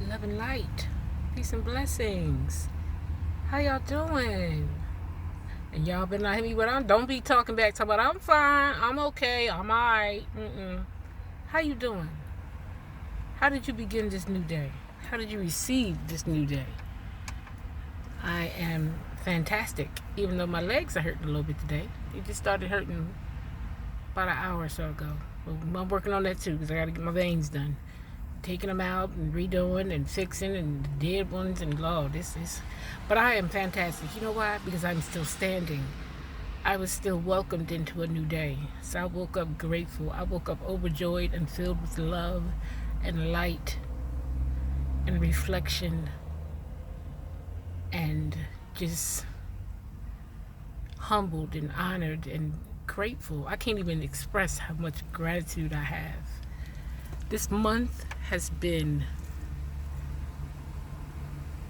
Love and light. Peace and blessings. How y'all doing? And y'all been like me, but don't be talking back. Talking about I'm fine, I'm okay, I'm alright. How you doing? How did you begin this new day? How did you receive this new day? I am fantastic, even though my legs are hurting a little bit today. It just started hurting about an hour or so ago. But I'm working on that too because I got to get my veins done. Taking them out and redoing and fixing and the dead ones and Lord, this is. But I am fantastic. You know why? Because I'm still standing. I was still welcomed into a new day. So I woke up grateful. I woke up overjoyed and filled with love and light and reflection and just humbled and honored and grateful. I can't even express how much gratitude I have. This month has been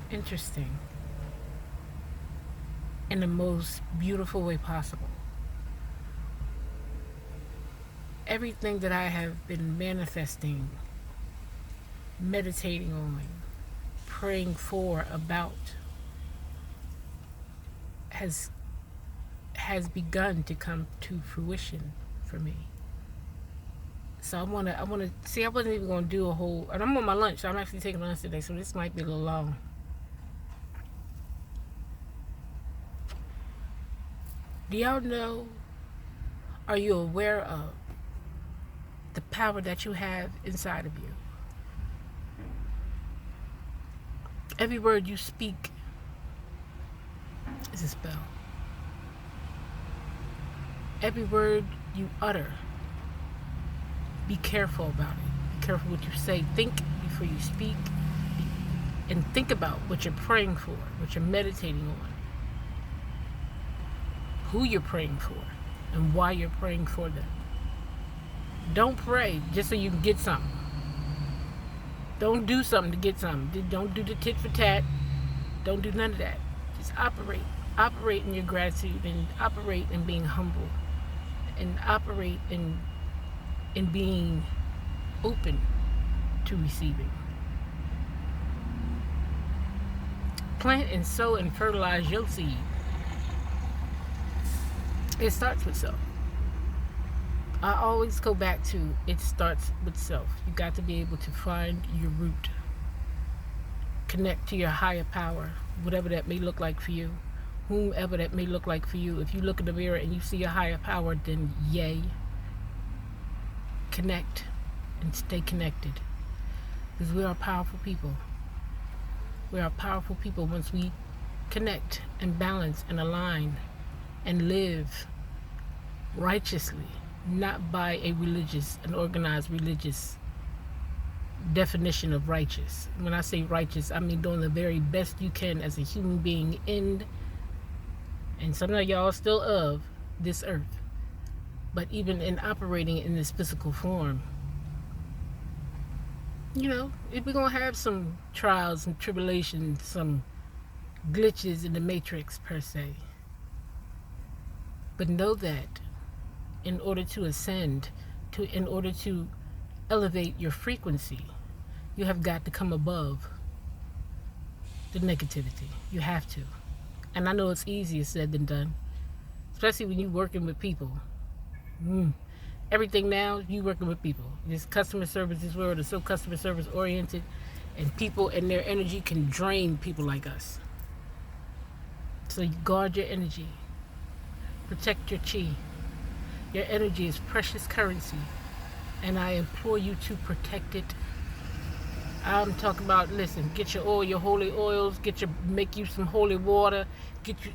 interesting in the most beautiful way possible. Everything that I have been manifesting, meditating on, praying for, about, has begun to come to fruition for me. So I wanna see. I wasn't even gonna do a whole, and I'm on my lunch. So I'm actually taking lunch today, so this might be a little long. Do y'all know? Are you aware of the power that you have inside of you? Every word you speak is a spell. Every word you utter. Be careful about it. Be careful what you say. Think before you speak. And think about what you're praying for, what you're meditating on, who you're praying for, and why you're praying for them. Don't pray just so you can get something. Don't do something to get something. Don't do the tit for tat. Don't do none of that. Just operate. Operate in your gratitude and operate in being humble and operate in being open to receiving. Plant and sow and fertilize your seed. It starts with self. I always go back to it starts with self. You got to be able to find your root. Connect to your higher power, whatever that may look like for you, whomever that may look like for you. If you look in the mirror and you see a higher power, then yay. Connect and stay connected, because we are powerful people. We are powerful people once we connect and balance and align and live righteously, not by an organized religious definition of righteous. When I say righteous, I mean doing the very best you can as a human being in, and some of y'all still of, this earth. But even in operating in this physical form, we're going to have some trials and tribulations, some glitches in the matrix per se. But know that in order to ascend, in order to elevate your frequency, you have got to come above the negativity. You have to. And I know it's easier said than done, especially when you're working with people. Everything now, you working with people. This customer service, this world is so customer service oriented, and people and their energy can drain people like us. So you guard your energy. Protect your chi. Your energy is precious currency, and I implore you to protect it. I'm talking about, listen, get your oil, your holy oils, make you some holy water, get you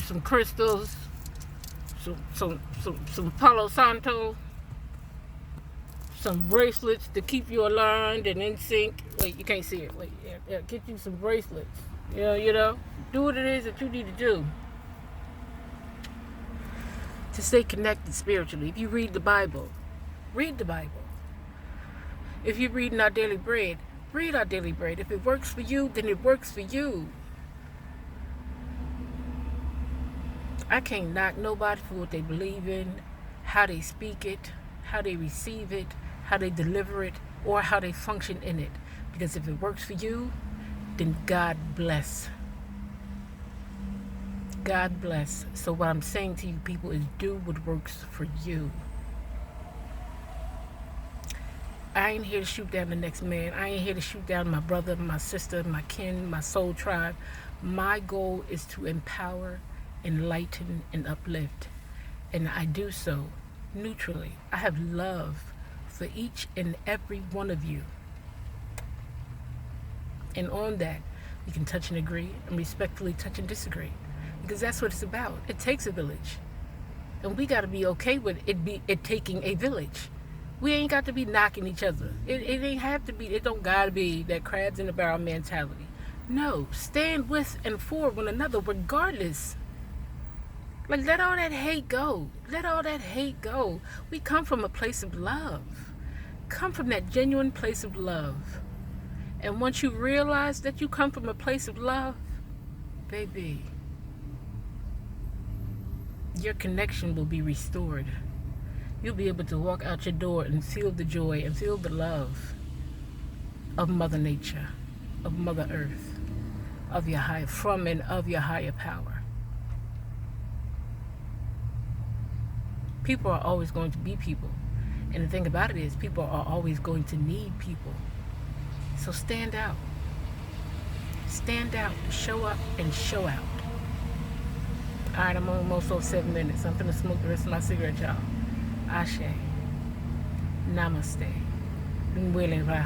some crystals, some Palo Santo, some bracelets to keep you aligned and in sync. Wait, you can't see it. Wait, yeah, get you some bracelets. Do what it is that you need to do to stay connected spiritually. If you read the Bible, read the Bible. If you're reading Our Daily Bread, read Our Daily Bread. If it works for you, then it works for you. I can't knock nobody for what they believe in, how they speak it, how they receive it, how they deliver it, or how they function in it. Because if it works for you, then God bless. God bless. So what I'm saying to you people is do what works for you. I ain't here to shoot down the next man. I ain't here to shoot down my brother, my sister, my kin, my soul tribe. My goal is to empower, enlighten, and uplift. And I do so neutrally. I have love for each and every one of you. And on that, we can touch and agree and respectfully touch and disagree. Because that's what it's about. It takes a village. And we got to be okay with it taking a village. We ain't got to be knocking each other. It ain't have to be, it don't got to be that crabs in the barrel mentality. No, stand with and for one another regardless. Like, let all that hate go. Let all that hate go. We come from a place of love. Come from that genuine place of love. And once you realize that you come from a place of love, baby, your connection will be restored. You'll be able to walk out your door and feel the joy and feel the love of Mother Nature, of Mother Earth, of your higher, from and of your higher power. People are always going to be people. And the thing about it is, people are always going to need people. So stand out. Stand out, show up, and show out. All right, I'm almost over 7 minutes. I'm finna smoke the rest of my cigarette, y'all. Ashe. Namaste. Mbwele ra.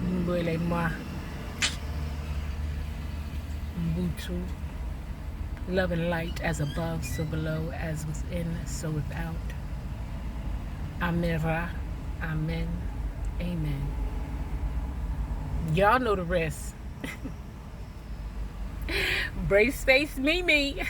Mbwele ma. Mbutu. Love and light as above, so below, as within, so without. Amen ra. Amen. Amen. Y'all know the rest. Brave space, Mimi.